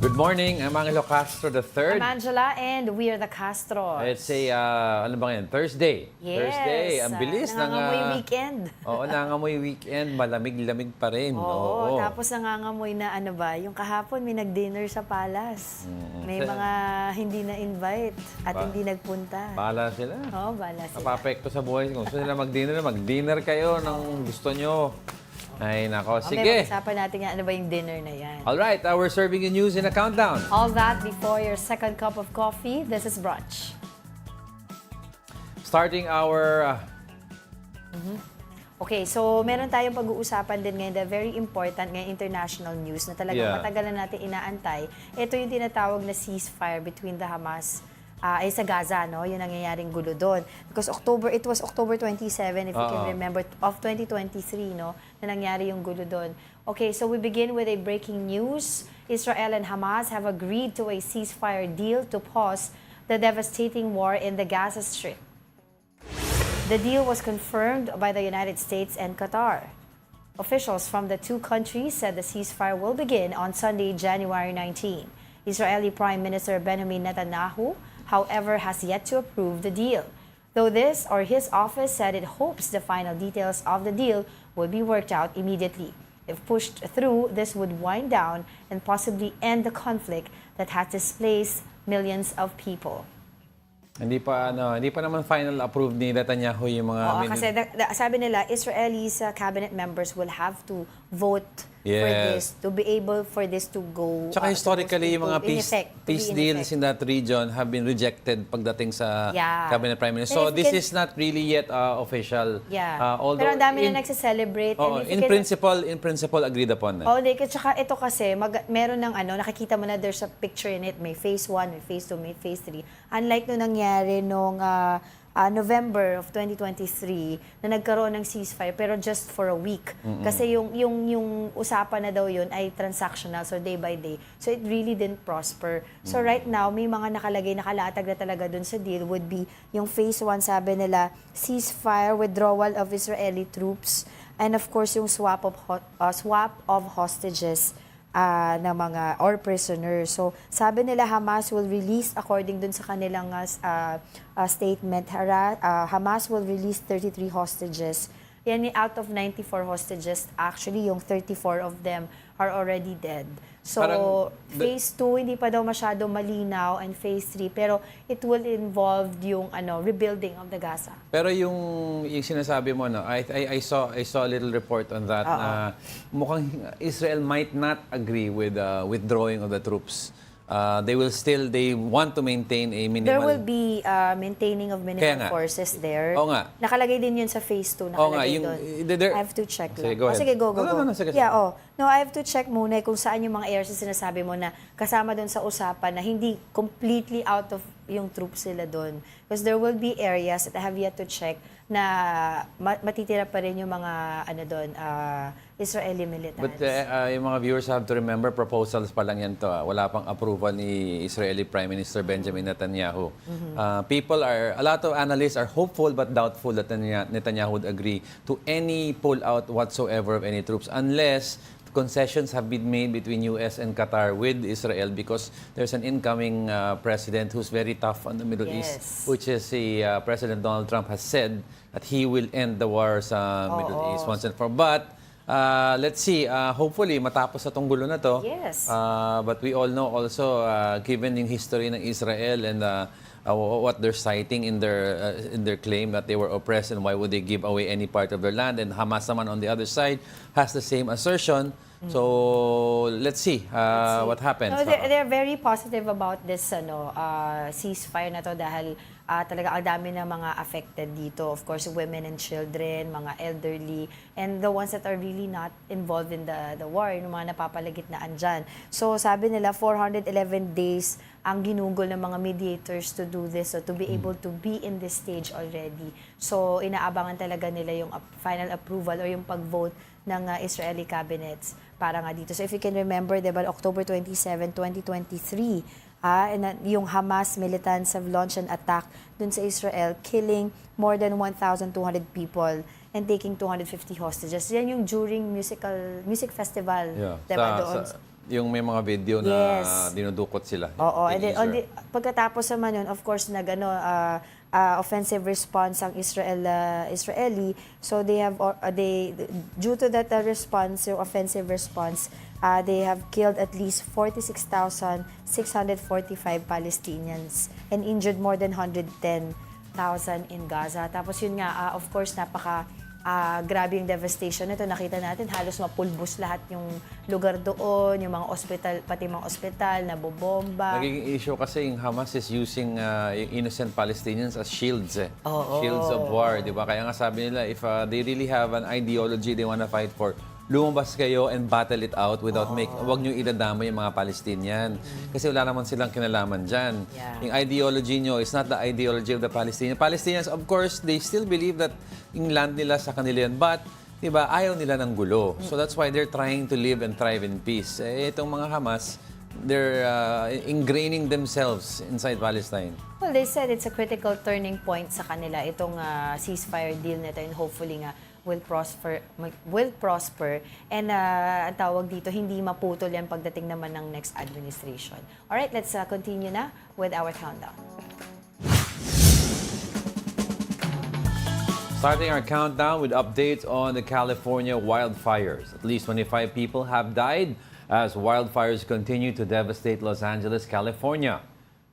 Good morning, I'm Angelo Castro III. I'm Angela and we are the Castros. It's a, ano ba yan? Thursday. Yes. Thursday. Ang bilis ng... Nangangamoy weekend. Oo, nangangamoy weekend. Malamig-lamig pa rin. Oo, tapos nangangamoy na ano ba, yung kahapon may nag-dinner sa Palace. May mga hindi na-invite at hindi nagpunta. Bahala sila. Oo, bahala sila. Napapekto sa buhay. Kung gusto nila mag-dinner kayo ng gusto nyo. Ay, nako. Sige. Pag-usapan natin nga ano ba yung dinner na yan. Alright, we're serving you news in a countdown. All that before your second cup of coffee. This is Brunch. Starting our... Okay, so meron tayong pag-uusapan din ngayon na very important ngayon international news na talagang matagal na natin inaantay. Ito yung tinatawag na ceasefire between the Hamas ay sa Gaza, no? Yung nangyayaring gulo doon. Because it was October 27, if you can remember, of 2023, no? Na nangyari yung gulo doon. Okay, so we begin with a breaking news. Israel and Hamas have agreed to a ceasefire deal to pause the devastating war in the Gaza Strip. The deal was confirmed by the United States and Qatar. Officials from the two countries said the ceasefire will begin on Sunday, January 19. Israeli Prime Minister Benjamin Netanyahu, however, has yet to approve the deal. Though his office said it hopes the final details of the deal will be worked out immediately. If pushed through, this would wind down and possibly end the conflict that has displaced millions of people. Hindi pa naman final approved ni Netanyahu yung mga... Oo, kasi sabi nila, Israelis cabinet members will have to vote for this, to be able for this to go. Tsaka historically, yung mga peace deals in that region have been rejected pagdating sa cabinet prime minister. So this is not really yet official. Yeah. Pero ang dami na nagse-celebrate. In principle, agreed upon. Tsaka ito kasi, meron ng nakikita mo na there's a picture in it. May phase 1, may phase 2, may phase 3. Unlike nung nangyari nung November of 2023 na nagkaroon ng ceasefire pero just for a week. Kasi yung usapan na daw yun ay transactional, so day by day. So it really didn't prosper. So right now, may mga nakalatag na talaga dun sa deal would be yung phase 1, sabi nila, ceasefire, withdrawal of Israeli troops, and of course yung swap of hostages na mga or prisoners. So sabi nila Hamas will release, according dun sa kanilang statement, Hamas will release 33 hostages. Yan, out of 94 hostages, actually yung 34 of them are already dead. So phase 2 hindi pa daw masyado malinaw, and phase 3 pero it will involve yung rebuilding of the Gaza. Pero yung sinasabi mo, I saw a little report on that na mukhang Israel might not agree with withdrawing of the troops. They want to maintain a minimal... There will be maintaining of minimal forces there. Oo nga. Nakalagay din yun sa phase 2. Nakalagay doon. I have to check lang. Sige, go ahead. Sige, go. No, sige. No, I have to check muna kung saan yung mga areas na sinasabi mo na kasama doon sa usapan na hindi completely out of yung troops sila doon. Because there will be areas that I have yet to check na matitira pa rin yung mga doon, Israeli militaries. But yung mga viewers have to remember, proposals pa lang yan to. Wala pang approval ni Israeli Prime Minister Benjamin Netanyahu. A lot of analysts are hopeful but doubtful that Netanyahu would agree to any pull-out whatsoever of any troops unless concessions have been made between U.S. and Qatar with Israel because there's an incoming president who's very tough on the Middle East, which is President Donald Trump has said that he will end the war sa Middle East once and for all. But let's see, hopefully matapos sa tong gulo na to. Yes. But we all know also, given yung history ng Israel and what they're citing in their claim that they were oppressed and why would they give away any part of their land, and Hamas naman on the other side has the same assertion. So let's see what happens. No, they're very positive about this ceasefire na to dahil talaga ang dami na mga affected dito. Of course, women and children, mga elderly, and the ones that are really not involved in the war, yung mga napapalagitnaan dyan. So sabi nila 411 days ang ginugol ng mga mediators to do this, so to be able to be in this stage already. So inaabangan talaga nila yung final approval or yung pag-vote ng Israeli cabinets para nga dito. So if you can remember, diba, October 27, 2023, yung Hamas militants have launched an attack dun sa Israel, killing more than 1,200 people and taking 250 hostages. Yan yung during music festival, diba, doon yung may mga video na Yes. dinudukot sila. Oo, and in then Israel. pagkatapos naman yun, of course, offensive response ang Israeli. So they have due to that response, yung offensive response, they have killed at least 46,645 Palestinians and injured more than 110,000 in Gaza. Tapos yun nga, of course, grabe yung devastation nito. Nakita natin halos mapulbos lahat yung lugar doon, yung mga ospital, pati mga ospital, nabobomba. Nagiging issue kasi yung Hamas is using yung innocent Palestinians as shields Shields of war, di ba? Kaya nga sabi nila, if they really have an ideology they wanna fight for, lumabas kayo and battle it out without wag nyo idadama yung mga Palestinian. Kasi wala naman silang kinalaman dyan. Yeah. Yung ideology nyo is not the ideology of the Palestinians. Palestinians, of course, they still believe that yung land nila sa kanila yan. But, di ba, ayaw nila ng gulo. So that's why they're trying to live and thrive in peace. Itong mga Hamas, they're ingraining themselves inside Palestine. Well, they said it's a critical turning point sa kanila, itong ceasefire deal nito, and hopefully nga will prosper. And ang tawag dito, hindi maputol yan pagdating naman ng next administration. Alright, let's continue na with our countdown. Starting our countdown with updates on the California wildfires. At least 25 people have died as wildfires continue to devastate Los Angeles, California.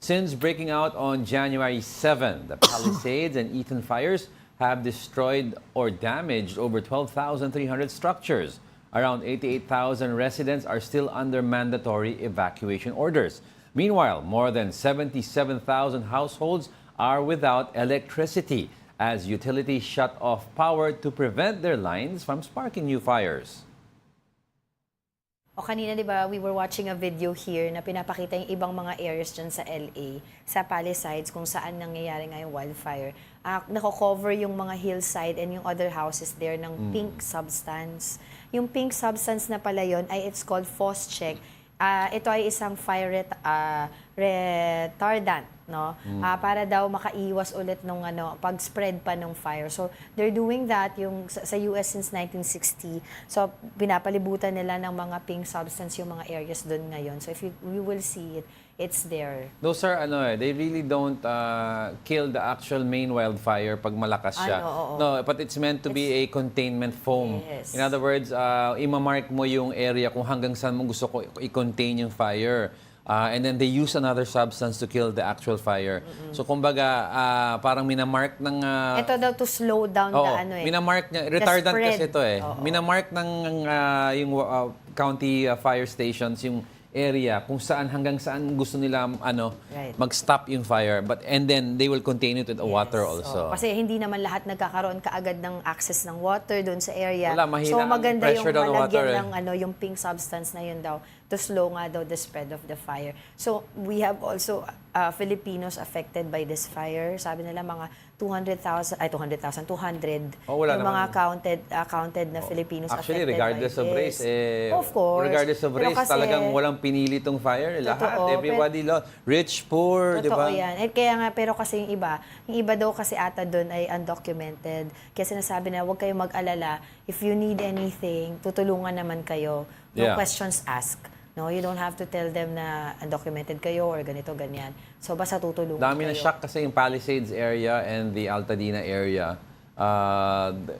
Since breaking out on January 7, the Palisades and Eaton fires have destroyed or damaged over 12,300 structures. Around 88,000 residents are still under mandatory evacuation orders. Meanwhile, more than 77,000 households are without electricity as utilities shut off power to prevent their lines from sparking new fires. O kanina, di ba, we were watching a video here na pinapakita yung ibang mga areas dyan sa LA, sa Palisades, kung saan nangyayari nga yung wildfire. Nako-cover yung mga hillside and yung other houses there ng pink substance. Yung pink substance na pala yun ay it's called Phosgene. Ito ay isang fire retardant, no? Para daw makaiwas ulit nung pag-spread pa ng fire. So they're doing that yung sa US since 1960. So pinapalibutan nila ng mga pink substance yung mga areas doon ngayon. So if you will see it, it's there. Those are they really don't kill the actual main wildfire pag malakas siya. No, but it's meant to be a containment foam. Yes. In other words, imamark mo yung area kung hanggang saan mo gusto ko i-contain yung fire. And then they use another substance to kill the actual fire. So kumbaga, parang minamark ng... Ito daw to slow down the minamark niya. Retardant spread. kasi ito Minamark ng yung county fire stations yung area kung saan hanggang saan gusto nila mag-stop yung fire, and then they will contain it with water also. Kasi hindi naman lahat nagkakaroon kaagad ng access ng water doon sa area. Wala, mahina so ang maganda yung pressure daw ng water, malagyan ng yung pink substance na yun daw to slow nga daw the spread of the fire. So we have also Filipinos affected by this fire. Sabi nila mga 200 wala yung naman. mga counted na Filipinos Actually, affected regardless by of this. race, Of course. regardless of Pero race, kasi, talagang walang pinili tong fire. Lahat, everybody, rich, poor, di ba? Totoo yan. Kaya nga, pero kasi yung iba daw kasi ata doon ay undocumented. Kaya sinasabi na, huwag kayong mag-alala. If you need anything, tutulungan naman kayo. No questions asked. No, you don't have to tell them na undocumented kayo or ganito, ganyan. So, basta tutulungan Dami kayo. na shock kasi yung Palisades area and the Altadena area.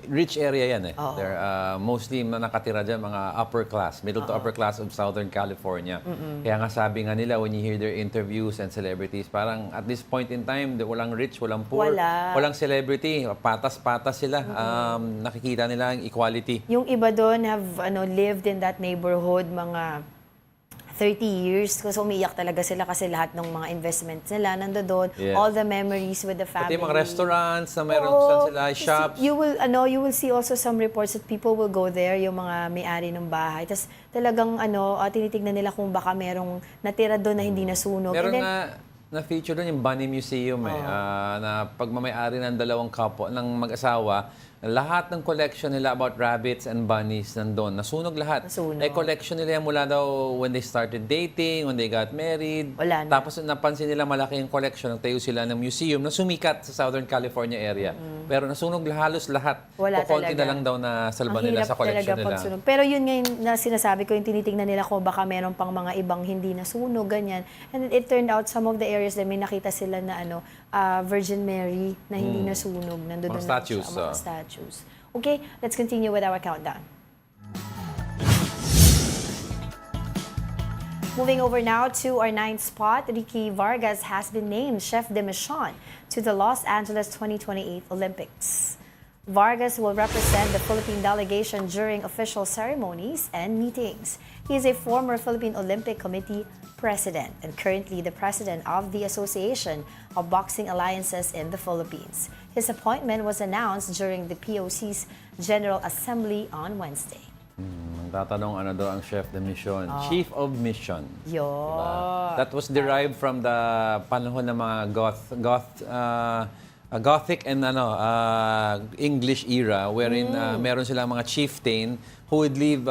Rich area yan They're mostly nakatira dyan mga upper class, middle to upper class of Southern California. Kaya nga sabi nga nila, when you hear their interviews and celebrities, parang at this point in time, walang rich, walang poor, walang celebrity, patas-patas sila. Nakikita nila ang equality. Yung iba doon have lived in that neighborhood mga 30 years kasi umiiyak talaga sila kasi lahat ng mga investments nila nandoon, all the memories with the family. Pati mga restaurants na mayroon saan sila, shops. You will see also some reports that people will go there, yung mga may-ari ng bahay. Tapos talagang tinitignan nila kung baka merong natira doon na hindi nasunog. Meron na feature doon yung Bunny Museum na pagmamay-ari ng dalawang couple ng mag-asawa, lahat ng collection nila about rabbits and bunnies nandun. Nasunog lahat. Nasunog. Collection nila yan mula daw when they started dating, when they got married. Wala na. Tapos napansin nila malaki yung collection. Nagtayo sila ng museum na sumikat sa Southern California area. Pero nasunog halos lahat. Wala Kukunti talaga. na lang daw na salba Ang nila hirap sa collection talaga nila. pagsunog. Pero yun ngayon na sinasabi ko, yung tinitingnan nila kung baka meron pang mga ibang hindi nasunog, ganyan. And it turned out some of the areas na may nakita sila na Virgin Mary na hindi nasunog. Nandun Mga na statues, siya, mga statues. Okay, let's continue with our countdown. Moving over now to our 9th spot, Ricky Vargas has been named Chef de Mission to the Los Angeles 2028 Olympics. Vargas will represent the Philippine delegation during official ceremonies and meetings. He is a former Philippine Olympic Committee president and currently the president of the Association of Boxing Alliances in the Philippines. His appointment was announced during the POC's General Assembly on Wednesday. Tatanong daw ang chef de mission. Chief of mission. Yun. That was derived from the panahon ng mga Gothic and English era wherein meron silang mga chieftain who would leave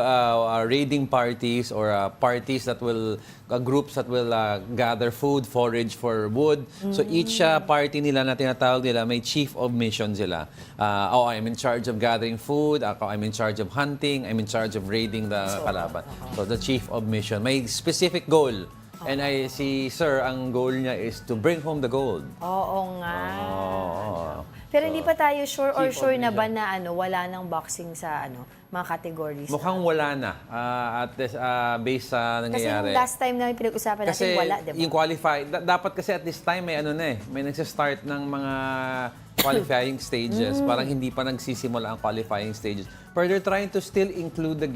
raiding parties or parties that will groups that will gather food, forage for wood. So each party nila na tinatawag nila may chief of mission sila. I'm in charge of gathering food, I'm in charge of hunting, I'm in charge of raiding the kalaban. So the chief of mission may specific goal. And si Sir, ang goal niya is to bring home the gold. Oo nga. Pero hindi pa tayo sure or sure na ba na wala nang boxing sa mga categories? Mukhang wala na. At based sa Kasi nangyayari. yung last time na pinag-usapan natin, wala, di ba? Yung qualify, dapat kasi at this time may may nagsa-start ng mga qualifying stages. Parang hindi pa nagsisimula ang qualifying stages. But they're trying to still include the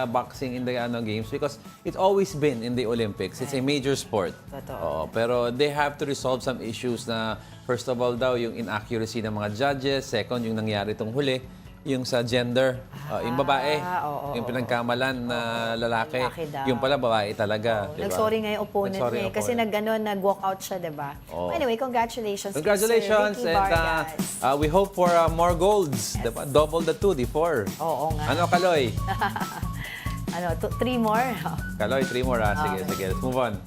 boxing in the games because it's always been in the Olympics. It's a major sport. Totoo. Pero they have to resolve some issues na first of all daw yung inaccuracy ng mga judges, second yung nangyari itong huli, yung sa gender, yung babae, yung pinagkamalan na lalaki, yung pala babae talaga. Diba? Nag-sorry nga yung opponent Nag-sorry niya yung kasi opponent. nag-walk out siya, diba? Anyway, congratulations. Congratulations, Sir Ricky and Vargas. we hope for more golds. Yes. Diba? Double the 2, the 4. Oo nga. Kaloy? 3 more? Kaloy, 3 more. Sige. Let's move on.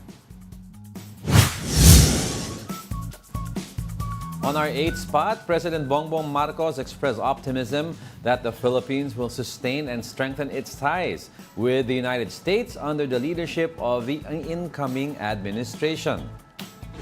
On our 8th spot, President Bongbong Marcos expressed optimism that the Philippines will sustain and strengthen its ties with the United States under the leadership of the incoming administration.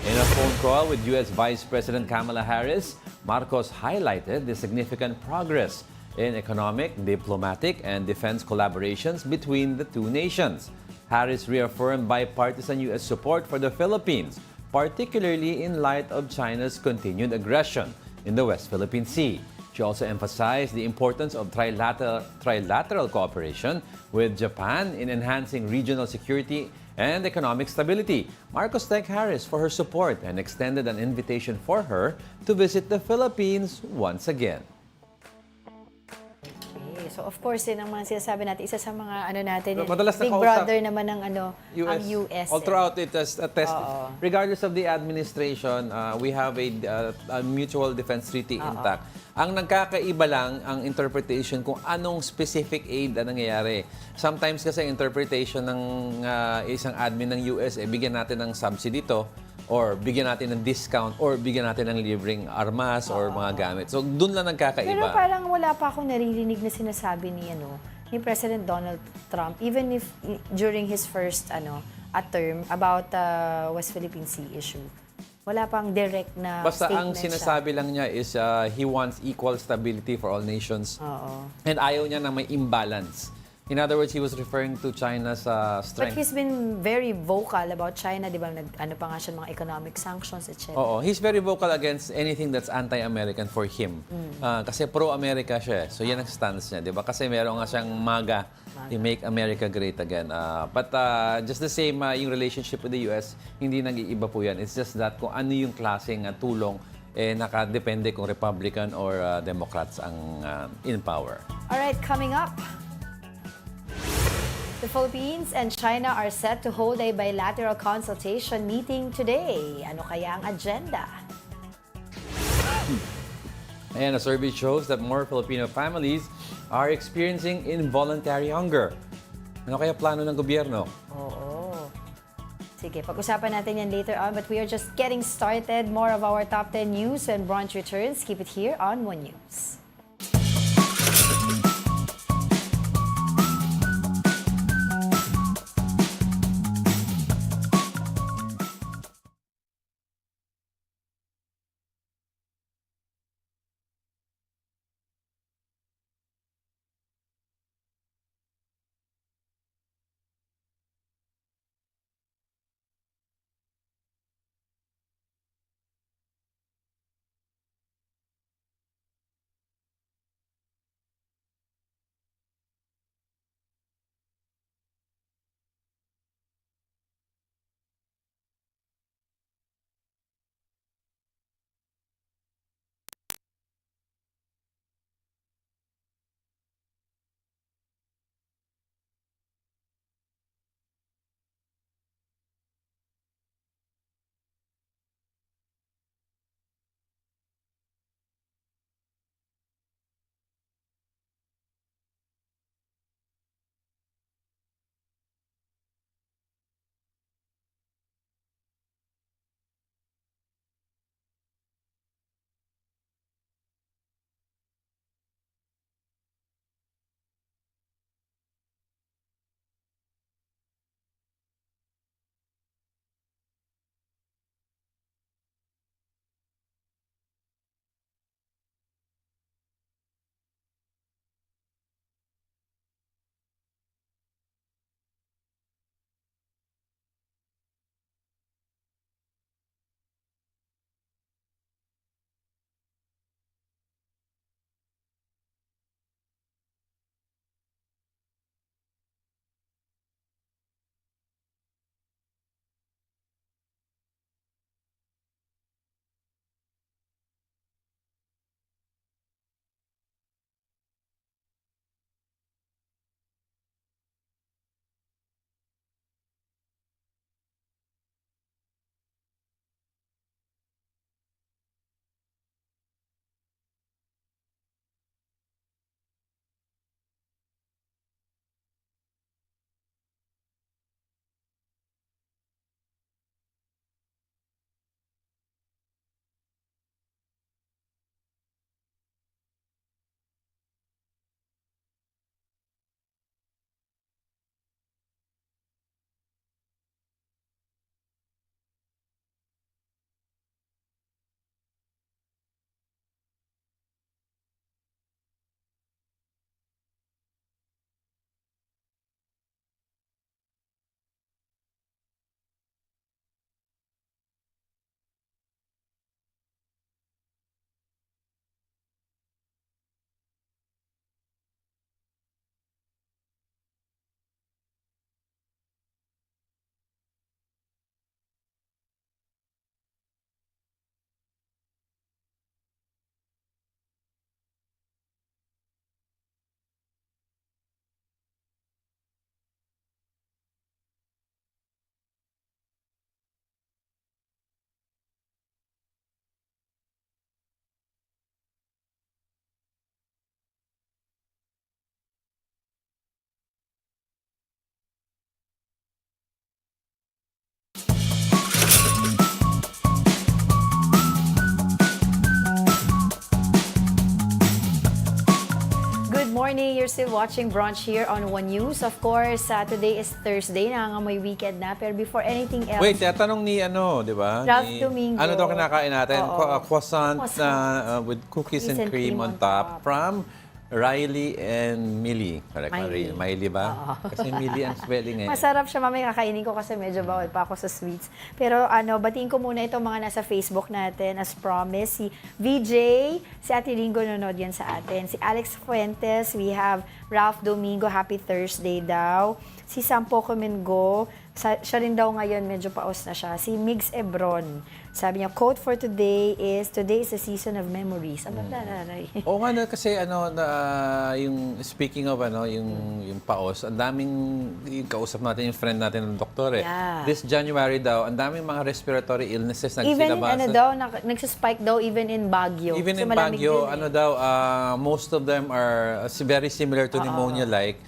In a phone call with U.S. Vice President Kamala Harris, Marcos highlighted the significant progress in economic, diplomatic, and defense collaborations between the two nations. Harris reaffirmed bipartisan U.S. support for the Philippines, particularly in light of China's continued aggression in the West Philippine Sea. She also emphasized the importance of trilateral cooperation with Japan in enhancing regional security and economic stability. Marcos thanked Harris for her support and extended an invitation for her to visit the Philippines once again. So of course, din ang mga sinasabi natin, isa sa mga natin, Madalas big nakausap, brother naman ng ang US. All throughout it as a test. Regardless of the administration, we have a mutual defense treaty intact. Ang nagkakaiba lang ang interpretation kung anong specific aid ang nangyayari. Sometimes kasi interpretation ng isang admin ng US, bigyan natin ng subsidy to, or bigyan natin ng discount, or bigyan natin ng libreng armas or mga gamit. So, dun lang nagkakaiba. Pero parang wala pa akong naririnig na sinasabi ni President Donald Trump, even if during his first term about West Philippine Sea issue. Wala pang direct na Basta statement ang sinasabi lang niya is he wants equal stability for all nations. And ayaw niya na may imbalance. In other words, he was referring to China's strength. But he's been very vocal about China, di ba? Pa nga siya mga economic sanctions, etc. Oo, he's very vocal against anything that's anti-American for him. Kasi pro-America siya. So yan ang stance niya, di ba? Kasi meron nga siyang MAGA, to make America great again. But just the same, yung relationship with the US, hindi nag-iiba po yan. It's just that kung ano yung klaseng tulong, nakadepende kung Republican or Democrats ang in power. Alright, coming up. The Philippines and China are set to hold a bilateral consultation meeting today. Ano kaya ang agenda? And a survey shows that more Filipino families are experiencing involuntary hunger. Ano kaya plano ng gobyerno? Oo. Sige, pag-usapan natin yan later on. But we are just getting started. More of our top 10 news when Brunch returns. Keep it here on One News. Morning, you're still watching Brunch here on One News. Of course, today is Thursday, nangangamoy weekend na. Pero before anything else... Wait, tatanong ni di ba? Ralph Domingo. Ano daw kinakain natin? Croissant with cookies and and cream on top from Riley and Millie. Correct, Miley. Miley ba? Kasi Millie ang spelling eh. Masarap siya, mamaya kakainin ko kasi medyo bawal pa ako sa sweets. Pero batiin ko muna itong mga nasa Facebook natin. As promised, si VJ, si Ate Ringo nanonood yan sa atin. Si Alex Fuentes, we have Ralph Domingo, happy Thursday daw. Si Sampo Comengo, siya rin daw ngayon, medyo paos na siya. Si Migs Ebron, sabi niya, quote for today is a season of memories. Ang nararay. Oo nga, kasi yung speaking of yung paos, ang daming, yung kausap natin, yung friend natin ng doktor eh. Yeah. This January daw, ang daming mga respiratory illnesses Even in, nagsilabasan. nagsispike daw even in Baguio. Even So, in malamig Baguio, din, most of them are very similar to pneumonia-like.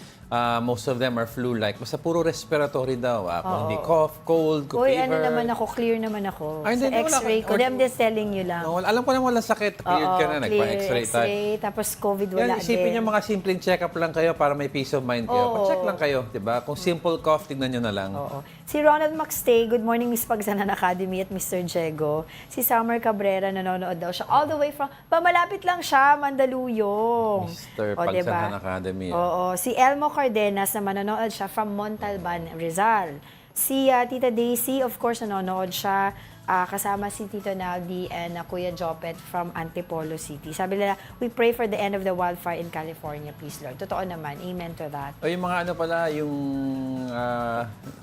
Most of them are flu-like. Basta puro respiratory daw. Kung hindi cough, cold, Uy, fever. ano naman ako, clear naman ako. Ay, Sa hindi, wala x-ray ka- ko. I'm just telling you lang. No, alam ko naman walang sakit. Cleared ka na, nagpa-x-ray tayo. X-ray, tapos COVID wala Yan, isipin din. niyo mga simpleng check-up lang kayo para may peace of mind kayo. Pa-check lang kayo, di ba? Kung simple cough, tignan niyo na lang. Oo. Si Ronald Maxtay, good morning Miss Pagsanan Academy at Mr. Jego. Si Summer Cabrera, nanonood daw siya. All the way from, malapit lang siya, Mandaluyong. Mr. O, Pagsanan Academy. Oo. Si Elmo Cardenas na manonood siya from Montalban, Rizal. Si Tita Daisy, of course, nanonood siya. Kasama si Tito Naldi and Kuya Jopet from Antipolo City. Sabi nila, we pray for the end of the wildfire in California, please Lord. Totoo naman. Amen to that. O yung mga pala, yung...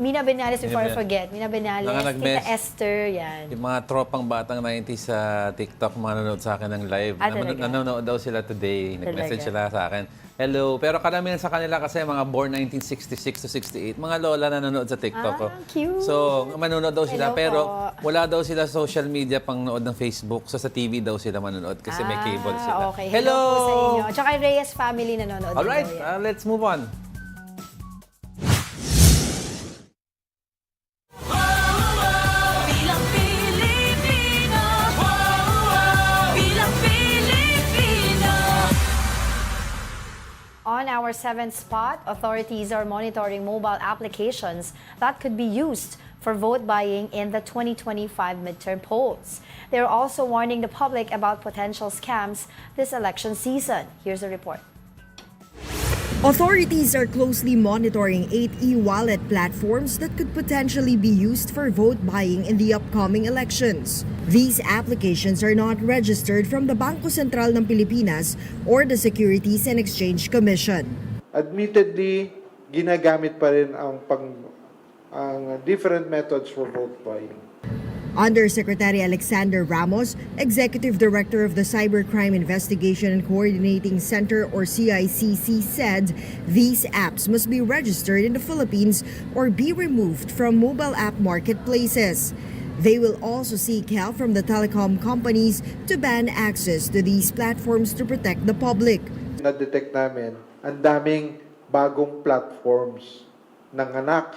Mina Benales, before I Mina- forget. Mina Benales, Mga Tita nag-mess. Esther, yan. Yung mga tropang batang 90s sa TikTok, manonood sa akin ng live. Talaga? Nanonood daw sila today. Nag-message Talaga? sila sa akin. Hello. Pero karamihan sa kanila kasi mga born 1966 to 68. Mga lola na nanonood sa TikTok. Cute. So, manonood daw sila. Hello Pero po. wala daw sila social media pang nood ng Facebook. So, sa TV daw sila manonood kasi may cable sila. Okay. Hello po sa inyo. Tsaka yung Reyes family nanonood. Alright, din daw yan. let's move on. Bilang Pilipino, bilang Pilipino. On our seventh spot, authorities are monitoring mobile applications that could be used for vote buying in the 2025 midterm polls. They're also warning the public about potential scams this election season. Here's a report. Authorities are closely monitoring 8 e-wallet platforms that could potentially be used for vote buying in the upcoming elections. These applications are not registered from the Bangko Sentral ng Pilipinas or the Securities and Exchange Commission. Admittedly, ginagamit pa rin ang different methods for vote buying. Undersecretary Alexander Ramos, Executive Director of the Cybercrime Investigation and Coordinating Center or CICC, said these apps must be registered in the Philippines or be removed from mobile app marketplaces. They will also seek help from the telecom companies to ban access to these platforms to protect the public. Na-detect namin, ang daming bagong platforms ng anak.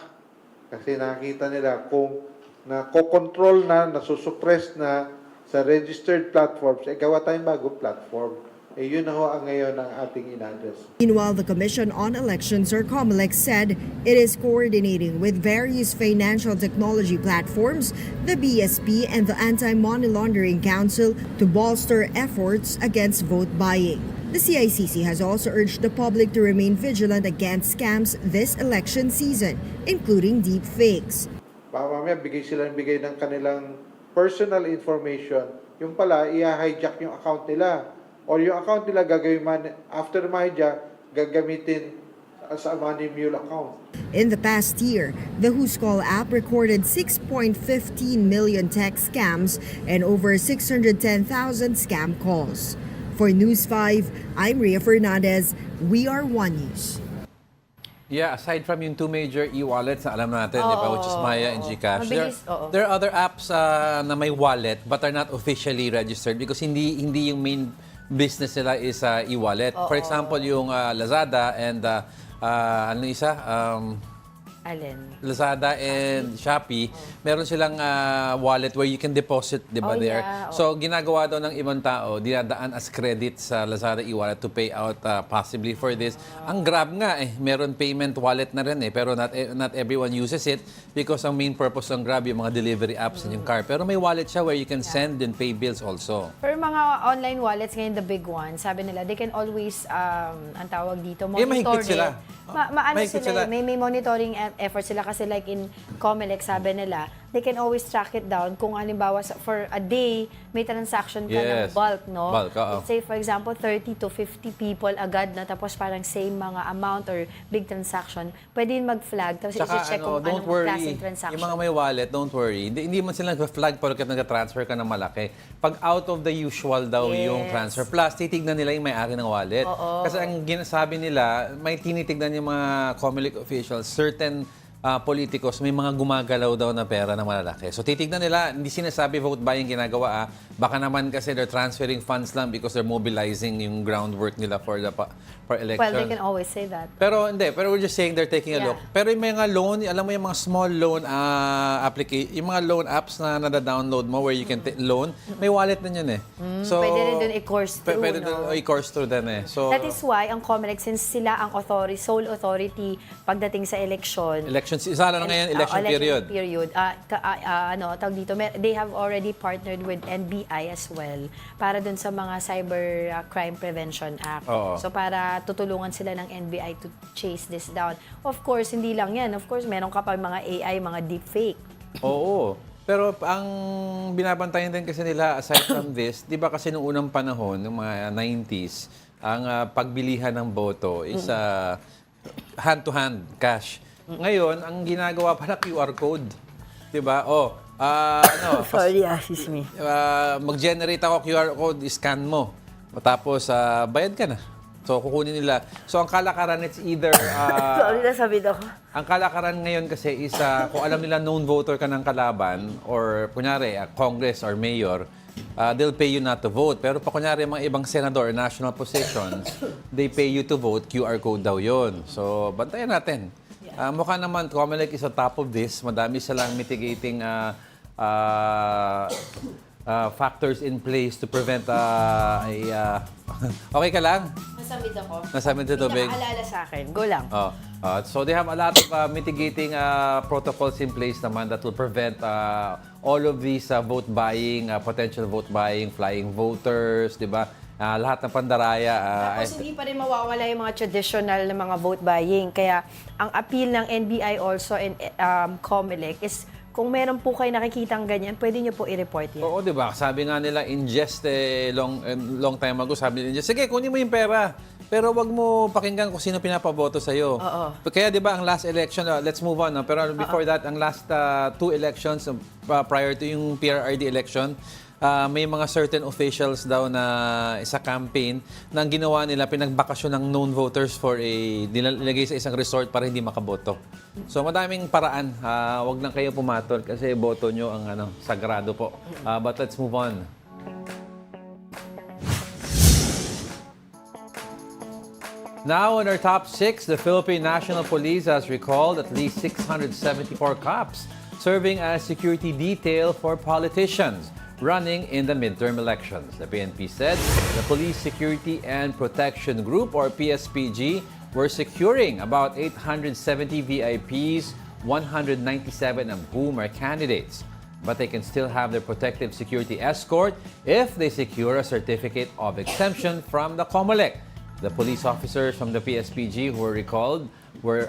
Kasi nakita nila kung na-control na, nasusupress na sa registered platforms, gawa tayong bagong platform. Yun na ho ang ngayon ang ating inaddress. Meanwhile, the Commission on Elections or COMELEC said it is coordinating with various financial technology platforms, the BSP and the Anti-Money Laundering Council to bolster efforts against vote buying. The CICC has also urged the public to remain vigilant against scams this election season, including deep fakes. Mamaya bigay ng kanilang personal information. Yung pala, i-hijack yung account nila. Or yung account nila after ma-hijack, gagamitin sa money mule account. In the past year, the Who's Call app recorded 6.15 million text scams and over 610,000 scam calls. For News 5, I'm Rhea Fernandez. We are One News. Yeah, aside from yung two major e-wallets na alam natin, di ba, which is Maya and GCash, Mabilis, oo. there are other apps na may wallet but are not officially registered because hindi yung main business nila is e-wallet. For example, yung Lazada and ano isa? Alin? Lazada and Shopee, meron silang wallet where you can deposit, di ba, Oh, there? yeah. So, ginagawa daw ng ibang tao, dinadaan as credit sa Lazada e-wallet to pay out possibly for this. Ang Grab nga, meron payment wallet na rin pero not everyone uses it because ang main purpose ng Grab yung mga delivery apps in yung car. Pero may wallet siya where you can send and pay bills also. Pero mga online wallets ngayon, the big ones, sabi nila, they can always, ang tawag dito, monitor mahigpit sila. Maano Mahigpit sila, sila. may monitoring effort sila kasi like in COMELEC, sabi nila, they can always track it down kung halimbawa for a day may transaction ka ng Yes. bulk, no? Bulk, oo. Let's say for example 30 to 50 people agad na tapos parang same mga amount or big transaction, pwede yun mag-flag tapos i-check kung don't anong worry. klaseng transaction. Yung mga may wallet, don't worry. Hindi man sila nag-flag porket nag-transfer ka ng malaki. Pag out of the usual daw yung transfer, plus titignan nila yung may-ari ng wallet. Kasi ang ginasabi nila, may tinitignan yung mga Comelec officials, certain politikos, may mga gumagalaw daw na pera na malalaki. So titignan nila, hindi sinasabi vote buying ginagawa. Baka naman kasi they're transferring funds lang because they're mobilizing yung groundwork nila for election. Well, they can always say that. Pero hindi, pero we're just saying they're taking a look. Pero yung mga loan, alam mo yung mga small loan application, yung mga loan apps na nada-download mo where you can loan, may wallet na yun eh. So, Pwede rin dun i-course through, pwede no? i-course through din eh. So, That is why ang Comelec, since sila ang sole authority pagdating sa election, isa lang na ngayon, election period. Tawag dito, they have already partnered with NBI as well para dun sa mga Cyber Crime Prevention Act. Oo. So para tutulungan sila ng NBI to chase this down. Of course, hindi lang yan. Of course, meron ka pa mga AI, mga deepfake. Oo. Pero ang binabantayan din kasi nila aside from this, di ba kasi noong unang panahon, ng mga 90s, ang pagbilihan ng boto is hand-to-hand cash. Ngayon, ang ginagawa pala QR code. 'Di ba? Sorry, excuse me. Mag-generate ako QR code, scan mo. Tapos bayad ka na. So kukunin nila. So ang kalakaran it's either Sorry, nasabi ako. ang kalakaran ngayon kasi is kung alam nila known voter ka ng kalaban or kunyari Congress or mayor, they'll pay you not to vote. Pero pa kunyari mga ibang senador, national positions, they pay you to vote, QR code daw yun. So bantayan natin. Mukha naman, Comelec is on top of this. Madami silang mitigating factors in place to prevent okay ka lang? Nasamid ako. Nasamid sa tubig? Nakaalala sa akin. Go lang. So they have a lot of mitigating protocols in place naman that will prevent all of these vote buying, potential vote buying, flying voters, di ba? Lahat ng pandaraya. Tapos hindi pa rin mawawala yung mga traditional na mga vote buying. Kaya ang appeal ng NBI also and Comelec is kung meron po kayo nakikitang ganyan, pwede nyo po i-report yan. Oo, di ba? Sabi nga nila, ingest long time ago, sabi nila, sige, kunin mo yung pera. Pero wag mo pakinggan kung sino pinapaboto sa'yo. Kaya di ba, ang last election, let's move on. Pero before that, ang last two elections, prior to yung PRRD election, may mga certain officials daw na isa campaign na ang ginawa nila, pinagbakasyon ng known voters for nilagay sa isang resort para hindi makaboto. So madaming paraan. Wag na kayo pumatol kasi boto nyo ang sagrado po. But let's move on. Now, in our top 6, the Philippine National Police has recalled at least 674 cops serving as security detail for politicians running in the midterm elections. The PNP said the Police Security and Protection Group, or PSPG, were securing about 870 VIPs, 197 of whom are candidates. But they can still have their protective security escort if they secure a certificate of exemption from the COMELEC. The police officers from the PSPG who were recalled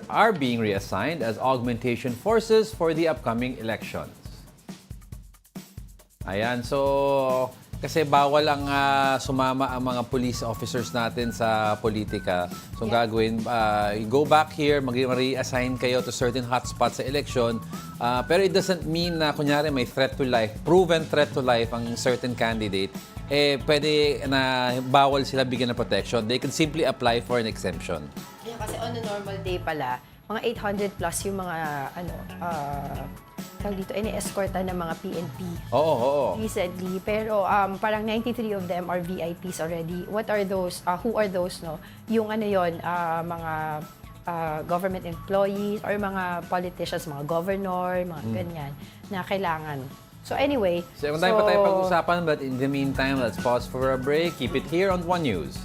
are being reassigned as augmentation forces for the upcoming elections. Ayan, so kasi bawal ang sumama ang mga police officers natin sa politika. So ang gagawin, go back here, mag-reassign kayo to certain hotspots sa election. Pero it doesn't mean na kunyari may threat to life, proven threat to life ang certain candidate, pwede na bawal sila bigyan ng protection. They can simply apply for an exemption. Yeah, kasi on a normal day pala, mga 800 plus yung mga dito, ini-escortan ng mga PNP. Oo. Recently. Pero parang 93 of them are VIPs already. What are those? Who are those, no? Yung mga government employees or mga politicians, mga governor, mga ganyan, na kailangan. So anyway. So, pa tayo pag-usapan, but in the meantime, let's pause for a break. Keep it here on One News.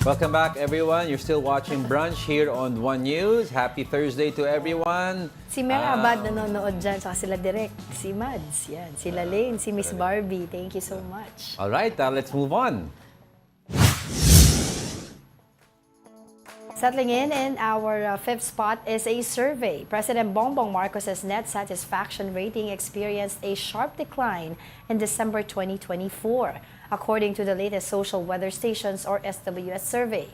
Welcome back, everyone. You're still watching Brunch here on One News. Happy Thursday to everyone. Si Mer Abad nanonood dyan, saka sila Direk, si Mads, yan, sila Lane, si Miss Barbie. Thank you so much. All right, let's move on. Settling in our fifth spot is a survey. President Bongbong Marcos's net satisfaction rating experienced a sharp decline in December 2024, according to the latest Social Weather Stations or SWS survey.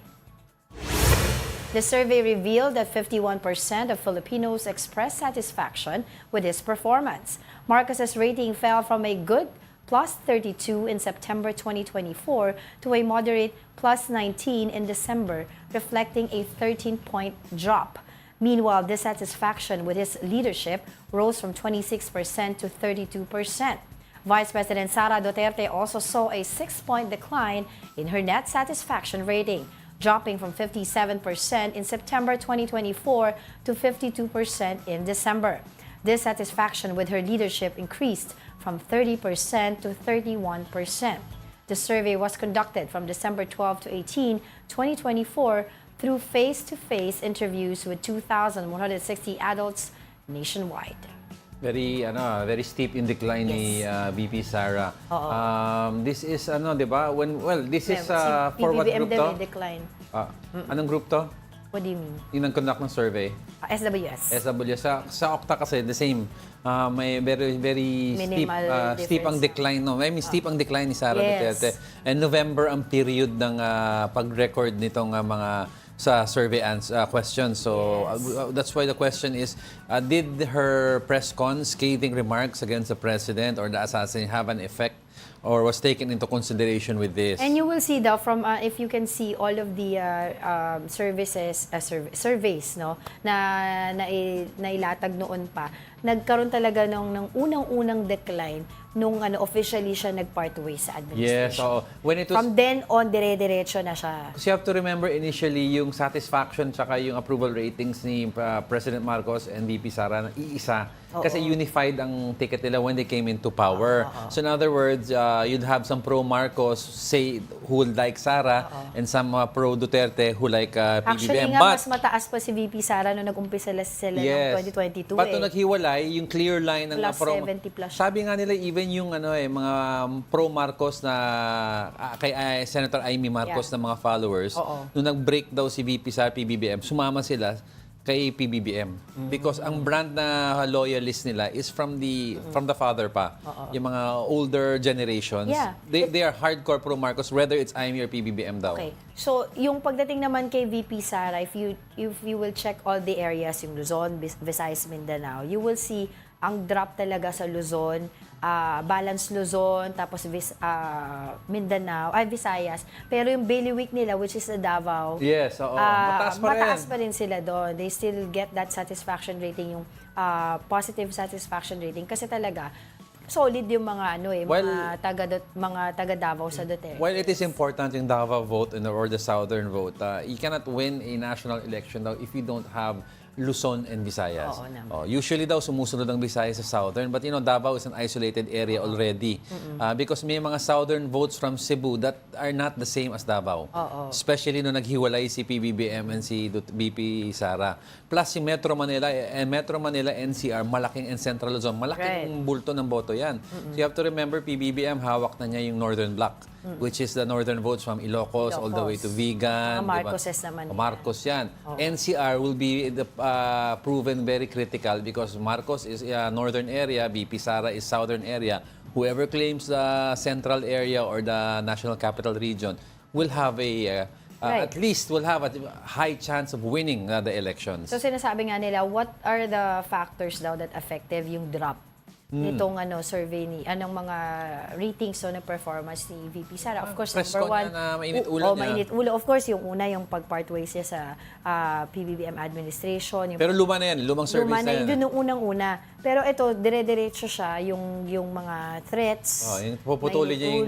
The survey revealed that 51% of Filipinos expressed satisfaction with his performance. Marcos's rating fell from a good plus 32 in September 2024 to a moderate plus 19 in December, reflecting a 13-point drop. Meanwhile, dissatisfaction with his leadership rose from 26% to 32%. Vice President Sara Duterte also saw a 6-point decline in her net satisfaction rating, dropping from 57% in September 2024 to 52% in December. Dissatisfaction with her leadership increased from 30% to 31%. The survey was conducted from December 12 to 18, 2024 through face-to-face interviews with 2,160 adults nationwide. Very steep in decline ni VP Sara. This is di ba? This is for what PBBM group din to? may decline. Anong group to? What do you mean? Yung nag-conduct ng survey. SWS. SWS. Sa Okta kasi, the same. May very Minimal steep ang decline. No? May steep ang decline ni Sara Yes. Duterte. And November ang period ng pag-record nitong mga sa survey questions. So that's why the question is, did her press con scathing remarks against the president or the assassin have an effect or was taken into consideration with this? And you will see daw from if you can see all of the surveys no na nailatag noon pa, nagkaroon talaga ng unang-unang decline nung officially siya nag-part ways sa administration. Yes, so when it was From then on, dire-diretso na siya. Kasi you have to remember initially yung satisfaction tsaka yung approval ratings ni President Marcos and VP Sara na iisa. Kasi unified ang ticket nila when they came into power. So in other words, you'd have some pro-Marcos say who would like Sara and some pro-Duterte who like PBBM. Actually nga, mas mataas pa si VP Sara nung nag-umpisa sila ng 2022 But nung naghiwalay, yung clear line ng Plus 70 plus. Sabi nga nila even yung mga pro-Marcos na kay Senator Amy Marcos na mga followers, nung nag-break daw si VP sa PBBM, sumama sila kay PBBM because ang brand na loyalist nila is from the father pa. Yung mga older generations. Yeah. They are hardcore pro-Marcos whether it's Amy or PBBM daw. Okay. So, yung pagdating naman kay VP Sara, if you will check all the areas, yung Luzon, Visayas, Mindanao, you will see ang drop talaga sa Luzon, Balance Luzon, tapos Mindanao, Visayas. Pero yung bailiwick nila, which is the Davao, Yes, oo. Mataas pa rin. sila doon. They still get that satisfaction rating, yung positive satisfaction rating. Kasi talaga, solid yung mga mga taga Davao sa Duterte. While it is important yung Davao vote or the Southern vote, you cannot win a national election daw if you don't have Luzon and Visayas. Usually daw sumusunod ang Visayas sa Southern, but Davao is an isolated area already. Because may mga Southern votes from Cebu that are not the same as Davao. Especially nung naghiwalay si PBBM and si VP Sara. Plus si Metro Manila NCR, malaking and Central Luzon, malaking bulto ng boto yan. So you have to remember, PBBM hawak na niya yung Northern Block, which is the northern votes from Ilocos all the way to Vigan. Marcoses naman. Marcos yan. NCR will be proven very critical because Marcos is northern area, VP Sara is southern area. Whoever claims the central area or the National Capital Region will have at least will have a high chance of winning the elections. So sinasabi nga nila, what are the factors daw that effective yung drop nitong survey anong mga ratings na performance ni VP Sara? Of course, Press number con one, na mainit ulo niya. mainit ulo. Of course, yung una, yung pag-part ways niya sa PBBM administration. Pero luma na yan, lumang service luma na yan. Doon nung unang-una. Pero ito, dire-diretso siya, yung mga threats. Puputulin niya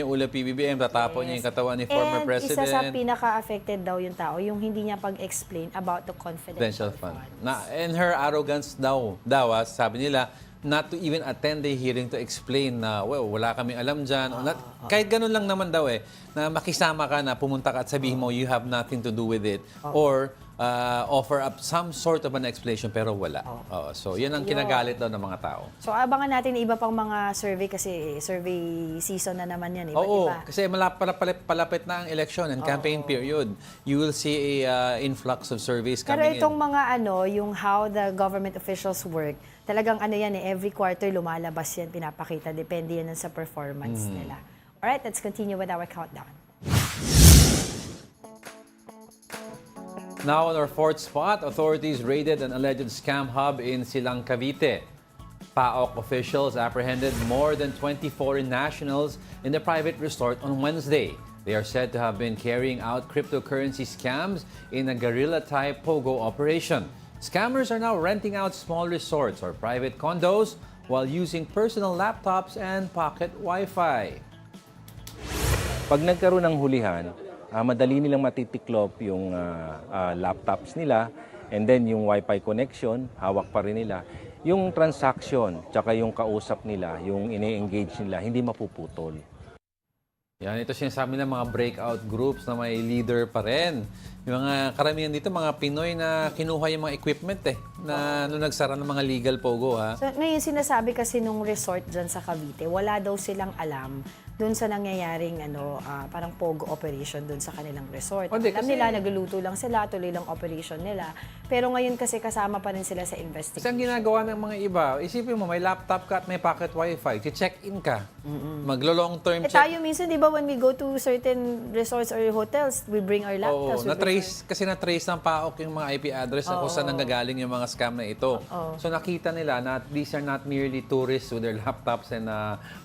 yung ulo PBBM, tatapon niya yung katawan ni former president. Isa sa pinaka-affected daw yung tao, yung hindi niya pag-explain about the confidential fund. And her arrogance daw sabi nila, not to even attend the hearing to explain na, well, wala kaming alam dyan. O kahit ganun lang naman daw na makisama ka na pumunta ka at sabihin mo, you have nothing to do with it. Or offer up some sort of an explanation pero wala. So, yun ang kinagalit daw ng mga tao. So, abangan natin iba pang mga survey kasi survey season na naman yan. Iba't Oo, iba. kasi palapit na ang election and campaign period. You will see a influx of surveys Pero coming itong in. mga yung how the government officials work, talagang every quarter lumalabas yan, pinapakita. Depende yan sa performance nila. Alright, let's continue with our countdown. Now on our fourth spot, authorities raided an alleged scam hub in Silang, Cavite. PAOK officials apprehended more than 20 foreign nationals in the private resort on Wednesday. They are said to have been carrying out cryptocurrency scams in a guerrilla-type POGO operation. Scammers are now renting out small resorts or private condos while using personal laptops and pocket Wi-Fi. Pag nagkaroon ng hulihan, madali nilang matitiklop yung laptops nila and then yung Wi-Fi connection, hawak pa rin nila. Yung transaction, tsaka yung kausap nila, yung ini-engage nila, hindi mapuputol. Yan, ito sinasabi ng mga breakout groups na may leader pa rin. Yung mga karamihan dito, mga Pinoy na kinuha yung mga equipment na nung nagsara ng mga legal POGO. So, ngayon sinasabi kasi nung resort dyan sa Cavite, wala daw silang alam dun sa nangyayaring parang POGO operation dun sa kanilang resort. Hindi, Alam kasi- nila, nagluluto lang sila, tuloy lang operation nila. Pero ngayon kasi kasama pa rin sila sa Kasi investigation. ang ginagawa ng mga iba, isipin mo, may laptop ka at may pocket wifi, check-in ka, maglo-long term check. Tayo minsan, di ba, when we go to certain resorts or hotels, we bring our laptops. Oo, kasi na-trace ng PAOK yung mga IP address na kung saan nanggagaling yung mga scam na ito. So nakita nila na these are not merely tourists with their laptops and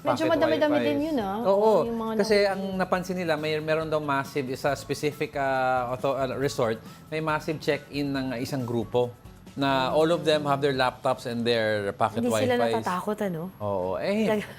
Medyo pocket madami-dami Wi-Fis. din yun, Oo, yung mga kasi ang napansin nila, meron daw massive, sa specific resort, may massive check-in ng isang grupo na all of them have their laptops and their pocket Hindi Wi-Fi. sila natatakot, Oo,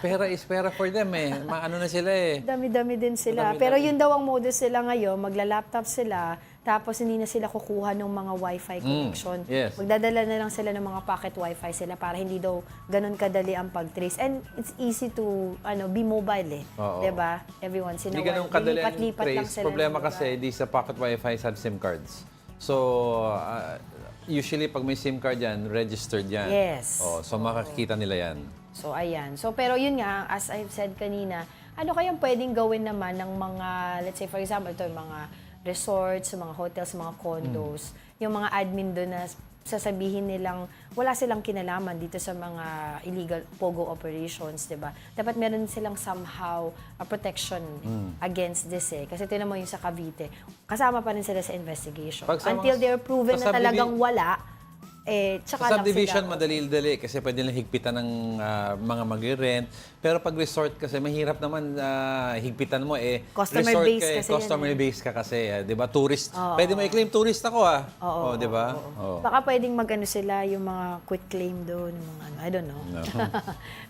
pera is pera for them Maano na sila Dami-dami din sila. Madami-dami. Pero yun daw ang modus sila ngayon, magla-laptop sila, tapos hindi na sila kukuha ng mga Wi-Fi connection. yes. Magdadala na lang sila ng mga pocket Wi-Fi sila para hindi daw ganun kadali ang pag-trace. And it's easy to be mobile Oo. 'Di ba? Everyone sila. Hindi ganun kadali ang Lipat-lipat lang trace. sila. Problema ng lugar. kasi, these pocket Wi-Fi have SIM cards. So, usually pag may SIM card yan, registered yan. Yes. So makakita nila yan. So, ayan. So, pero yun nga, as I've said kanina, ano kayang pwedeng gawin naman ng mga, let's say, for example, ito, mga resorts, mga hotels, mga condos, yung mga admin doon na sasabihin nilang wala silang kinalaman dito sa mga illegal POGO operations, di ba? Dapat meron silang somehow a protection against this Kasi tinan mo yung sa Cavite, kasama pa rin sila sa investigation. Pag sa mga- Until they're proven sa na talagang wala, tsaka Sa lang subdivision, sila. madali-dali kasi pwede lang higpitan ng mga mag-rent. Pero pag resort kasi, mahirap naman higpitan mo Customer resort base ka, kasi customer yan, base ka kasi, 'di ba? Tourist. Pwede mo i-claim tourist ako Oo, 'di ba? oo. Baka pwedeng mag-ano sila, yung mga quick claim doon, yung mga I don't know. No.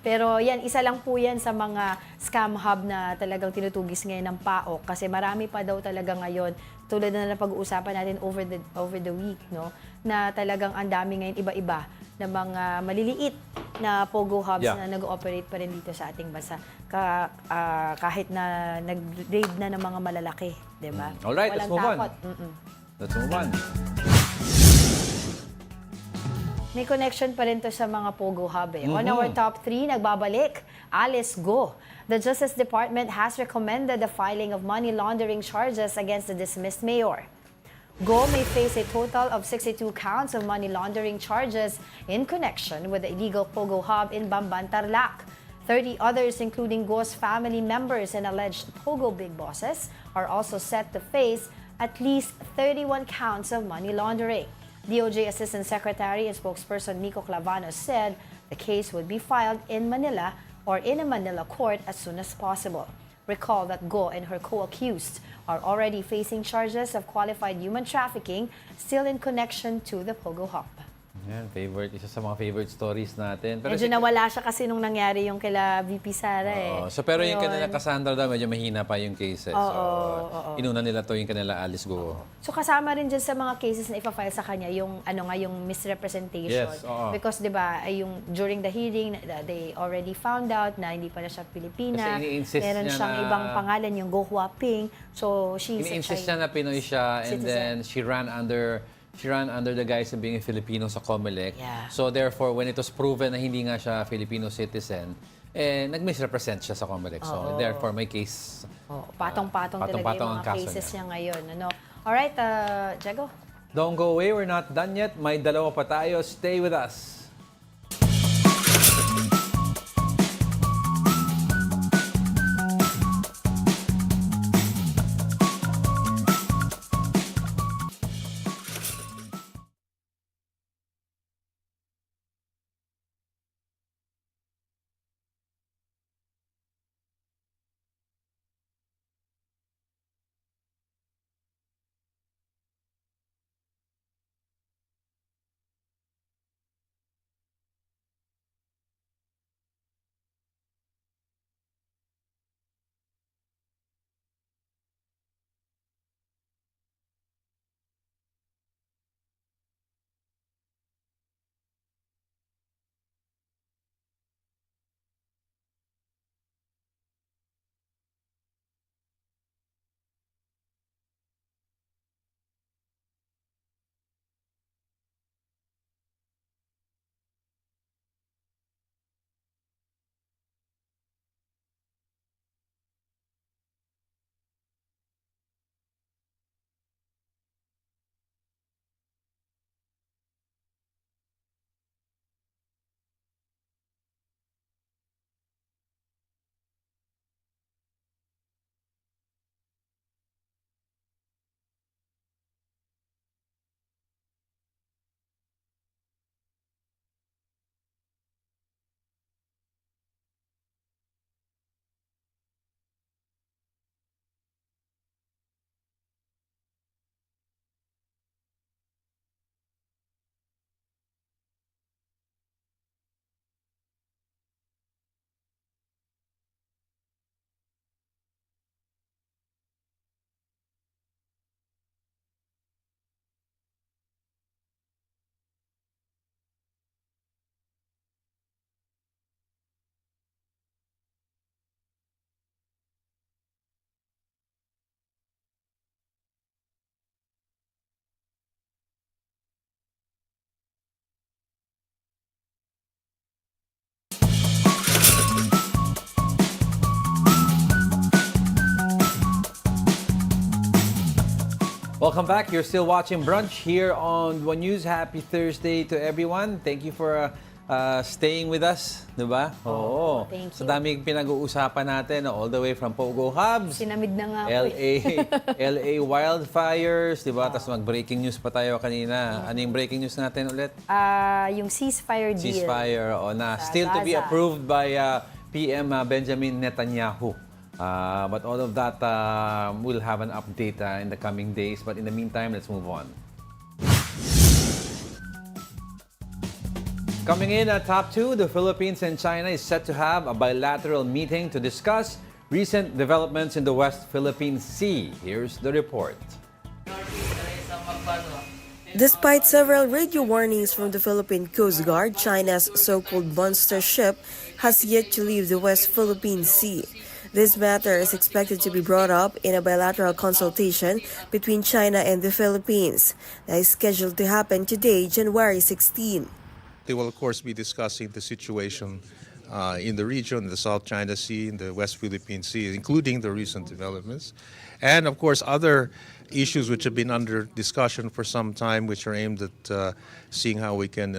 Pero yan, isa lang po yan sa mga scam hub na talagang tinutugis ngayon ng PAOK kasi marami pa daw talaga ngayon, tulad na napag-uusapan natin over the week, no? Na talagang ang dami ngayon iba-iba na mga maliliit na POGO hubs na nag-ooperate pa rin dito sa ating bansa. Kahit na nag-raid na ng mga malalaki, di ba? Alright, let's Walang move on. takot. Let's move on. May connection pa rin to sa mga POGO hub On our top 3, nagbabalik, Alice Go. The Justice Department has recommended the filing of money laundering charges against the dismissed mayor. Go may face a total of 62 counts of money laundering charges in connection with the illegal POGO hub in Bamban, Tarlac. 30 others, including Go's family members and alleged POGO big bosses, are also set to face at least 31 counts of money laundering. DOJ Assistant Secretary and spokesperson Nico Clavano said the case would be filed in Manila or in a Manila court as soon as possible. Recall that Go and her co-accused are already facing charges of qualified human trafficking still in connection to the POGO hub. Yan, isa sa mga favorite stories natin. Pero Medyo nawala siya kasi nung nangyari yung kila VP Sara eh. So pero yung Ngayon, kanila Cassandra daw, medyo mahina pa yung cases. So, inuna nila to yung kanila Alice Guo. So kasama rin dyan sa mga cases na ipa-file sa kanya yung yung misrepresentation. Yes, oo. Because 'di ba, yung during the hearing they already found out na hindi pala siya Pilipina. Kasi ini-insist Meron niya siyang na- ibang pangalan yung Go Hua Ping. So Ini-insist niya na Pinoy siya and citizen. then she ran under the guise of being a Filipino sa COMELEC. Yeah. So therefore, when it was proven na hindi nga siya Filipino citizen, nag-misrepresent siya sa COMELEC. So therefore, may case. patong-patong talaga patong-patong yung ang mga kaso cases niya. niya ngayon. Alright, Jago. Don't go away, we're not done yet. May dalawa pa tayo. Stay with us. Welcome back. You're still watching Brunch here on One News. Happy Thursday to everyone. Thank you for staying with us, di ba? Oo. thank Sa you. daming pinag-uusapan natin, all the way from POGO Hubs, Sinamid na nga po eh. LA wildfires, di ba? Tapos mag-breaking news pa tayo kanina. Ano yung breaking news natin ulit? Yung ceasefire deal. Ceasefire, na sa still to be Gaza. approved by PM Benjamin Netanyahu. But all of that, we'll have an update in the coming days. But in the meantime, let's move on. Coming in at top 2, the Philippines and China is set to have a bilateral meeting to discuss recent developments in the West Philippine Sea. Here's the report. Despite several radio warnings from the Philippine Coast Guard, China's so-called monster ship has yet to leave the West Philippine Sea. This matter is expected to be brought up in a bilateral consultation between China and the Philippines that is scheduled to happen today, January 16. They will, of course, be discussing the situation in the region, the South China Sea, in the West Philippine Sea, including the recent developments. And, of course, other issues which have been under discussion for some time, which are aimed at seeing how we can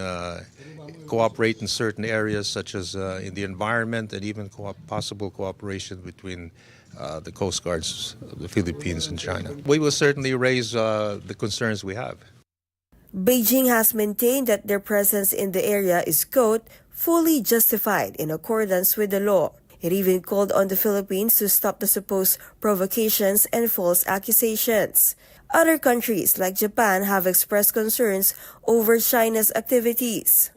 cooperate in certain areas, such as in the environment, and even possible cooperation between the Coast Guards of the Philippines and China. We will certainly raise the concerns we have. Beijing has maintained that their presence in the area is, quote, fully justified in accordance with the law. It even called on the Philippines to stop the supposed provocations and false accusations. Other countries like Japan have expressed concerns over China's activities.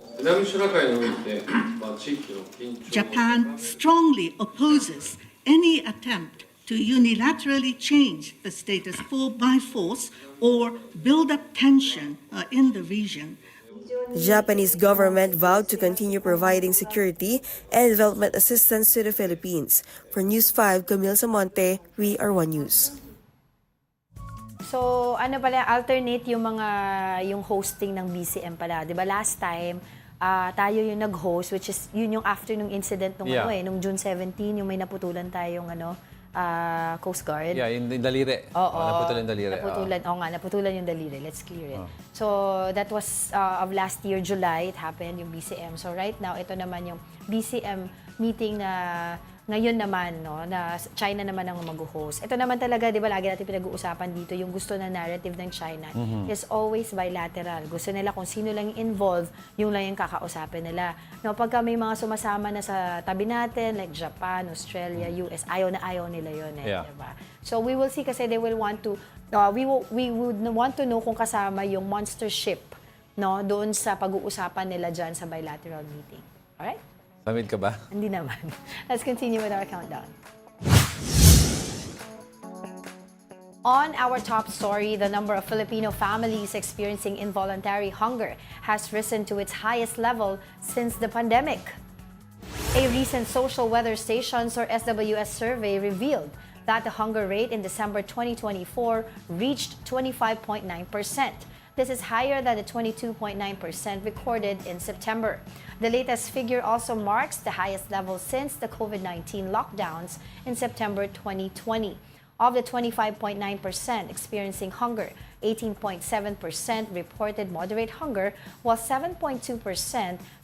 Japan strongly opposes any attempt to unilaterally change the status quo by force or build up tension in the region. The Japanese government vowed to continue providing security and development assistance to the Philippines. For News 5, Camille Samonte, We Are One News. So, ano pala, alternate yung hosting ng BCM pala. 'Di ba last time, tayo yung nag-host, which is yun yung after nung incident nung nung June 17, yung may naputulan tayong Coast Guard. Yeah, yung daliri. Oo. Naputulan yung daliri. Naputulan yung daliri. Let's clear it. So, that was of last year, July, it happened, yung BCM. So, right now, ito naman yung BCM meeting na ngayon naman, no, na China naman ang mag-host. Ito naman talaga, di ba, lagi natin pinag-uusapan dito, yung gusto na narrative ng China is always bilateral. Gusto nila kung sino lang involved, yung lang yung kakausapin nila. No, pagka may mga sumasama na sa tabi natin, like Japan, Australia, US, ayaw nila yun diba? So we will see kasi they will want to, we would want to know kung kasama yung monster ship, no, doon sa pag-uusapan nila dyan sa bilateral meeting. Alright? Samid ka ba? Hindi naman. Let's continue with our countdown. On our top story, the number of Filipino families experiencing involuntary hunger has risen to its highest level since the pandemic. A recent Social Weather Stations or SWS survey revealed that the hunger rate in December 2024 reached 25.9%. This is higher than the 22.9% recorded in September. The latest figure also marks the highest level since the COVID-19 lockdowns in September 2020. Of the 25.9% experiencing hunger, 18.7% reported moderate hunger, while 7.2%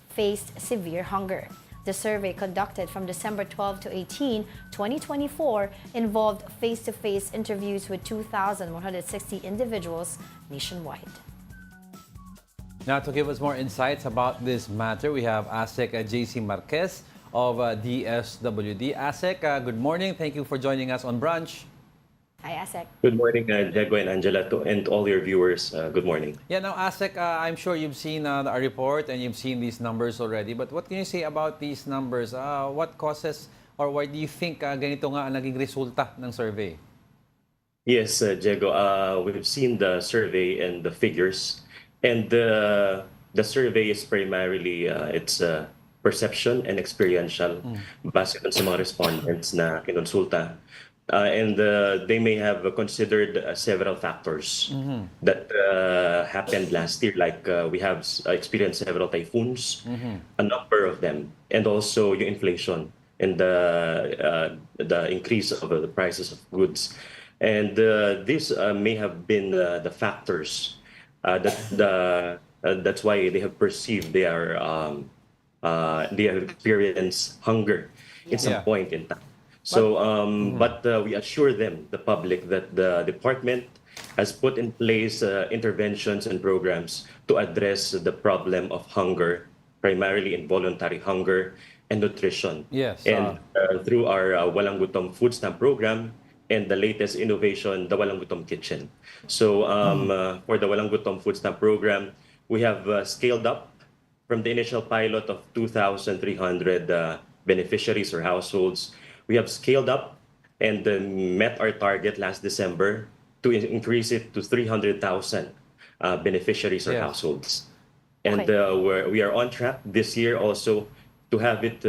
faced severe hunger. The survey conducted from December 12 to 18, 2024 involved face-to-face interviews with 2,160 individuals nationwide. Now, to give us more insights about this matter, we have ASEC JC Marquez of DSWD. ASEC, good morning. Thank you for joining us on Brunch. Hi, ASEC. Good morning, Diego and Angela, and all your viewers. Good morning. Yeah, now, ASEC, I'm sure you've seen our report and you've seen these numbers already. But what can you say about these numbers? What causes or why do you think ganito nga ang naging resulta ng survey? Yes, Diego, we've seen the survey and the figures. And the survey is primarily it's perception and experiential base dun sa mga respondents na kinonsulta. And they may have considered several factors that happened last year. Like we have experienced several typhoons, a number of them, and also yung inflation and the increase of the prices of goods. And this may have been the factors that's why they have perceived they have experienced hunger in some point in time. So, but we assure them, the public, that the department has put in place interventions and programs to address the problem of hunger, primarily involuntary hunger and nutrition. Yes. And through our Walang Gutom food stamp program, and the latest innovation, the Walang Gutom Kitchen. So for the Walang Gutom Food Stamp Program, we have scaled up from the initial pilot of 2,300 beneficiaries or households. We have scaled up and met our target last December to increase it to 300,000 beneficiaries or households. And we are on track this year also to have it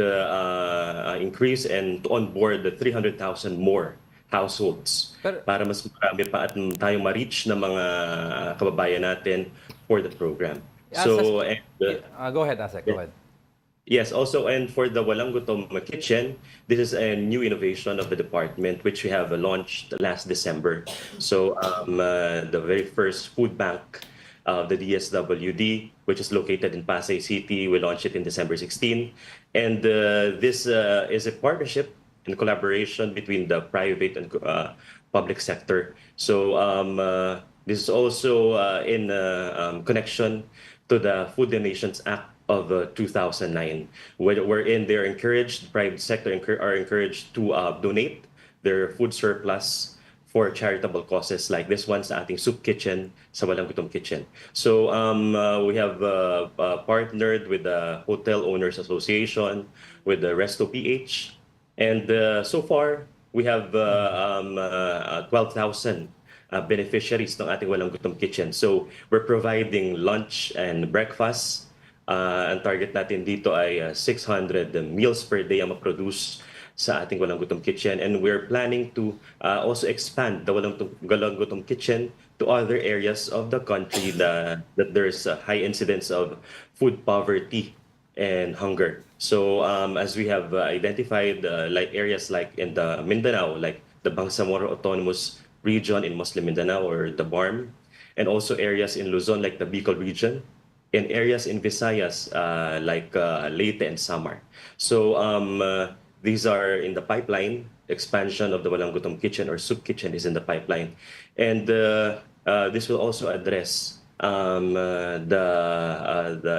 increase and to onboard the 300,000 more households para mas marami pa at tayong ma-reach ng mga kababayan natin for the program. So, go ahead, Asek. Go ahead. Yes, also, and for the Walang Gutom Kitchen, this is a new innovation of the department which we have launched last December. So, the very first food bank of the DSWD, which is located in Pasay City, we launched it in December 16. And this is a partnership in collaboration between the private and public sector. So this is also in connection to the Food Donations Act of 2009, wherein they're encouraged, the private sector are encouraged to donate their food surplus for charitable causes like this one sa ating soup kitchen, sa Walang Gutom Kitchen. So we have partnered with the Hotel Owners Association, with the Resto PH, and so far we have 12,000 beneficiaries ng ating Walang Gutom Kitchen. So we're providing lunch and breakfast. Ang target natin dito ay 600 meals per day ang ma-produce sa ating Walang Gutom Kitchen, and we're planning to also expand the Walang Gutom Kitchen to other areas of the country that there's a high incidence of food poverty and hunger. So as we have identified like areas like in the Mindanao, like the Bangsamoro Autonomous Region in Muslim Mindanao or the BARM, and also areas in Luzon like the Bicol region, and areas in Visayas like Leyte and Samar. So these are in the pipeline. Expansion of the Walang Gutom Kitchen or soup kitchen is in the pipeline. And this will also address the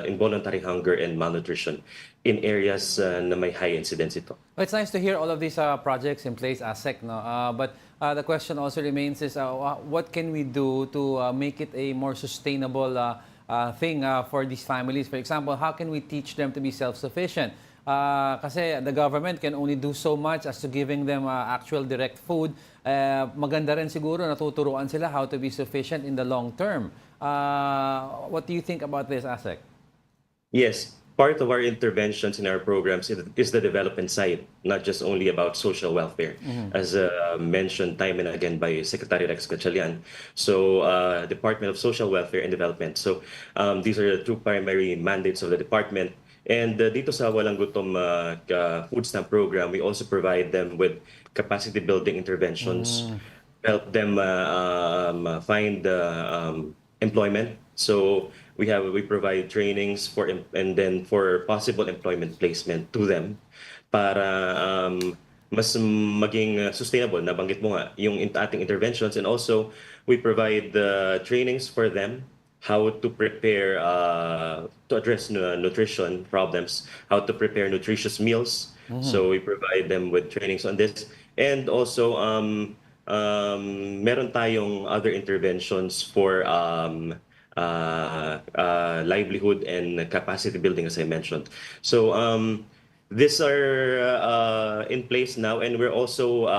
involuntary hunger and malnutrition in areas na may high incidence ito. Well, it's nice to hear all of these projects in place, ASEC, no? But the question also remains is what can we do to make it a more sustainable thing for these families? For example, how can we teach them to be self-sufficient? Kasi the government can only do so much as to giving them actual direct food. Maganda rin siguro natuturuan sila how to be sufficient in the long term. What do you think about this, ASEC? Yes, part of our interventions in our programs is the development side, not just only about social welfare, as mentioned time and again by Secretary Rex Gatchalian. So, Department of Social Welfare and Development. So, these are the two primary mandates of the department. And dito sa Walang Gutom food stamp program, we also provide them with capacity building interventions, help them find employment. So we provide trainings and then for possible employment placement to them para mas maging sustainable. Nabanggit mo nga yung ating interventions, and also we provide trainings for them how to prepare to address nutrition problems, how to prepare nutritious meals. So we provide them with trainings on this, and also meron tayong other interventions for livelihood and capacity building, as I mentioned. So these are in place now, and we're also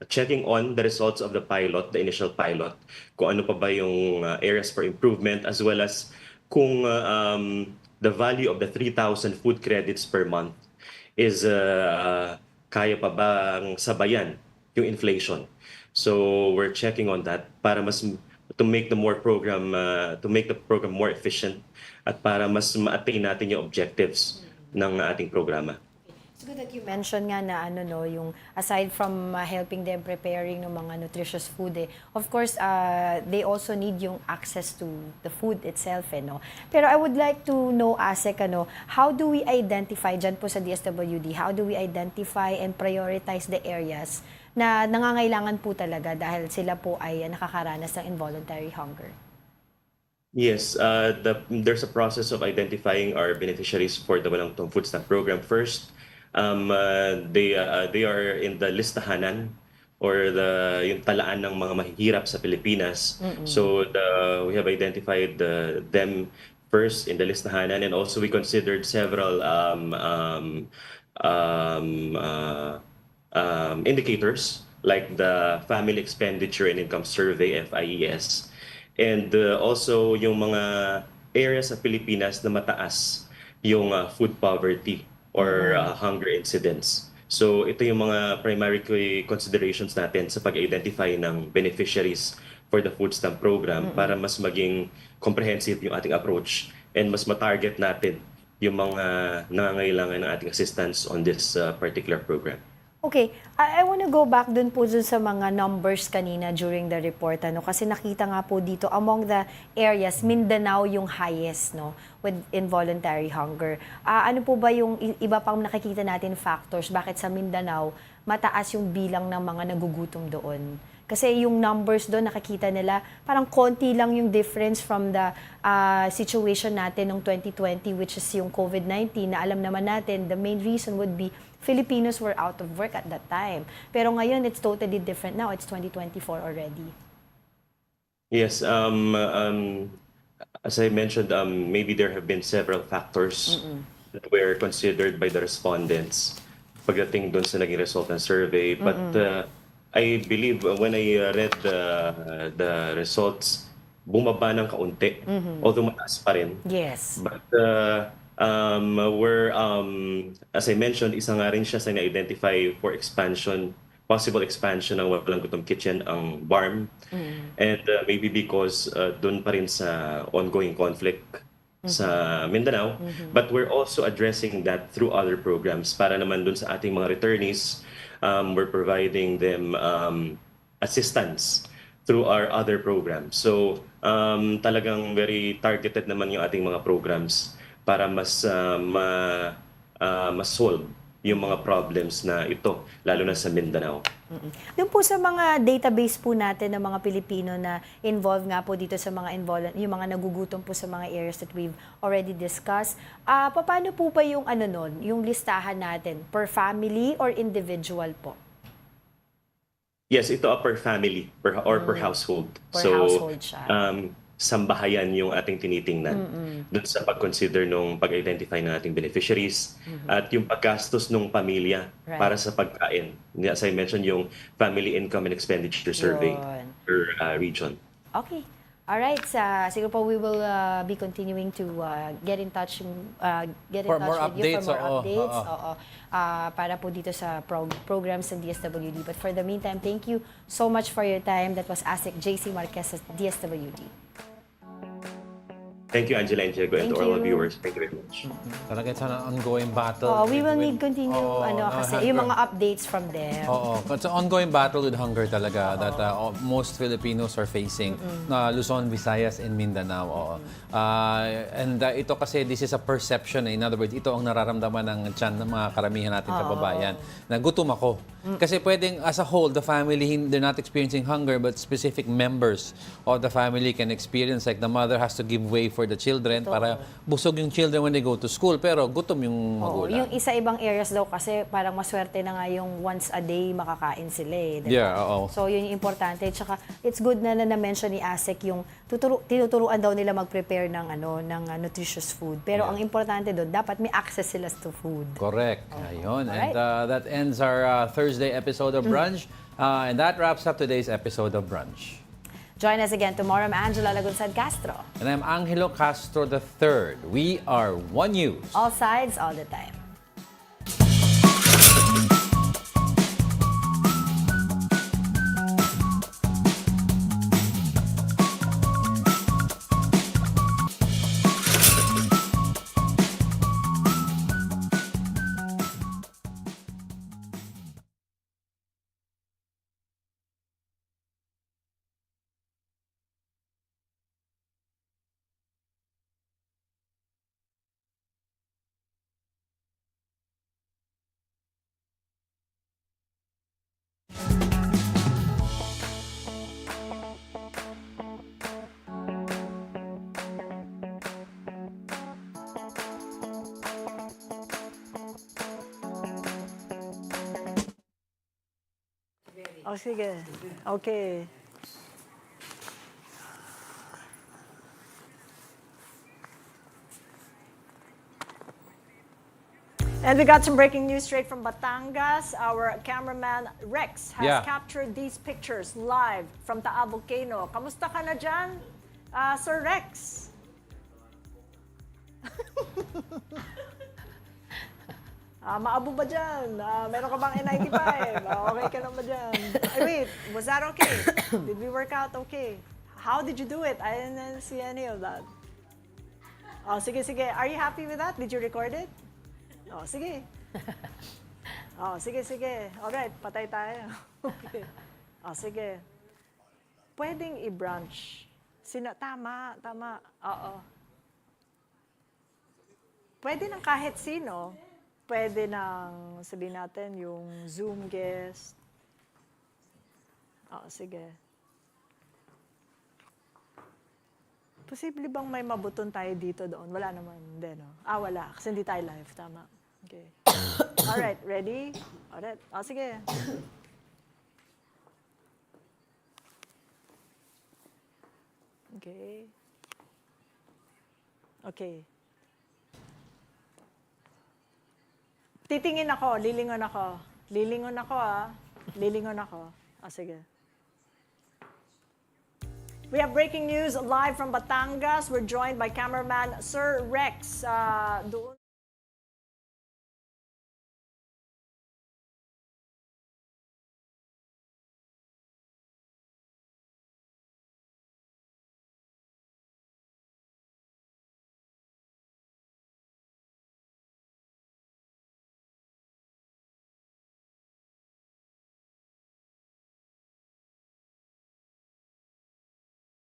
checking on the results of the pilot, the initial pilot, kung ano pa ba yung areas for improvement, as well as kung the value of the 3,000 food credits per month is kaya pa bang sabayan yung inflation. So we're checking on that para mas to make the program more efficient at para mas ma-attain natin yung objectives ng ating programa. It's good that you mentioned nga na yung aside from helping them preparing ng mga nutritious food, of course, they also need yung access to the food itself, no? Pero I would like to know, ASEC, how do we identify, dyan po sa DSWD, how do we identify and prioritize the areas na nangangailangan po talaga dahil sila po ay nakakaranas ng involuntary hunger? Yes, there's a process of identifying our beneficiaries for the Walang Gutom Food Stamp Program. First, they are in the listahanan or yung talaan ng mga mahihirap sa Pilipinas. So we have identified them first in the listahanan, and also we considered several indicators like the Family Expenditure and Income Survey, FIES, and also yung mga areas sa Pilipinas na mataas yung food poverty or hunger incidence. So ito yung mga primary considerations natin sa pag-identify ng beneficiaries for the food stamp program para mas maging comprehensive yung ating approach and mas matarget natin yung mga nangangailangan ng ating assistance on this particular program. Okay, I want to go back dun po dun sa mga numbers kanina during the report, kasi nakita nga po dito among the areas, Mindanao yung highest, with involuntary hunger. Ano po ba yung iba pang nakikita natin factors bakit sa Mindanao mataas yung bilang ng mga nagugutom doon? Kasi yung numbers doon, nakikita nila, parang konti lang yung difference from the situation natin noong 2020, which is yung COVID-19, na alam naman natin, the main reason would be Filipinos were out of work at that time. Pero ngayon, it's totally different now. It's 2024 already. Yes, as I mentioned, maybe there have been several factors that were considered by the respondents pagdating doon sa naging result ng survey. But I believe when I read the results, bumaba ng kaunti, although mataas pa rin. Yes. But as I mentioned, isa nga rin siya sa na-identify for expansion, possible expansion ng Walang Gutom Kitchen ang BARM. And maybe because doon pa rin sa ongoing conflict sa Mindanao. But we're also addressing that through other programs para naman doon sa ating mga returnees. We're providing them assistance through our other programs. So talagang very targeted naman yung ating mga programs para mas solve yung mga problems na ito, lalo na sa Mindanao. Doon po sa mga database po natin ng mga Pilipino na involved nga po dito sa mga yung mga nagugutom po sa mga areas that we've already discussed, paano po ba yung yung listahan natin? Per family or individual po? Yes, ito per family or per household. Per household siya. Sambahayan yung ating tinitingnan doon sa pag-consider nung pag-identify ng ating beneficiaries at yung paggastos ng pamilya para sa pagkain. As I mentioned, yung Family Income and Expenditure Survey per region. Okay. Alright, siguro po we will be continuing to get in touch For more with you updates, for more oo, updates. oo. Para po dito sa programs ng DSWD. But for the meantime, thank you so much for your time. That was ASIC JC Marquez at DSWD. Thank you, Angela and Diego, and Thank to all you. our viewers. Thank you very much. Talaga it's an ongoing battle. We will with- need continue kasi yung mga updates from them. Oo, it's an ongoing battle with hunger talaga that most Filipinos are facing na Luzon, Visayas, and Mindanao. Oo. And ito kasi this is a perception. In other words, ito ang nararamdaman ng tiyan ng mga karamihan natin kababayan na gutom ako. Kasi pwedeng as a whole, the family, they're not experiencing hunger, but specific members of the family can experience, like the mother has to give way for the children para busog yung children when they go to school, pero gutom yung magulang. Yung isa ibang areas daw kasi parang maswerte na nga yung once a day makakain sila eh. Diba? Yeah, oo. So yun yung importante. Tsaka it's good na na-mention ni ASEC yung tinuturuan daw nila mag-prepare ng nutritious food. Pero ang importante doon, dapat may access sila to food. Correct. Ayun. Alright. And that ends our Thursday episode of Brunch. And that wraps up today's episode of Brunch. Join us again tomorrow. I'm Angela Lagunsad Castro. And I'm Angelo Castro III. We are One News. All sides, all the time. Oh, sige. Okay. And we got some breaking news straight from Batangas. Our cameraman Rex has captured these pictures live from Taal Volcano. Kamusta ka na dyan, Sir Rex? Maabo ba dyan? Meron ka bang N95? Okay ka lang ba dyan? Ay, wait, was that okay? Did we work out okay? How did you do it? I didn't see any of that. Oh, sige, sige. Are you happy with that? Did you record it? Oh, sige. Oh, sige, sige. Alright, patay tayo. Okay. Oh, sige. Pwedeng i-brunch. Tama, tama. Oo. Pwede ng kahit sino. Pwede ng, sabihin natin, yung Zoom guest. Sige. Posible bang may mabuton tayo dito doon? Wala naman. Hindi, no? Wala. Kasi hindi tayo live. Tama. Okay. Alright, ready? Alright. Sige. Okay. Okay. Titingin ako, lilingon ako. Lilingon ako, Lilingon ako. Sige. We have breaking news live from Batangas. We're joined by cameraman Sir Rex. Doon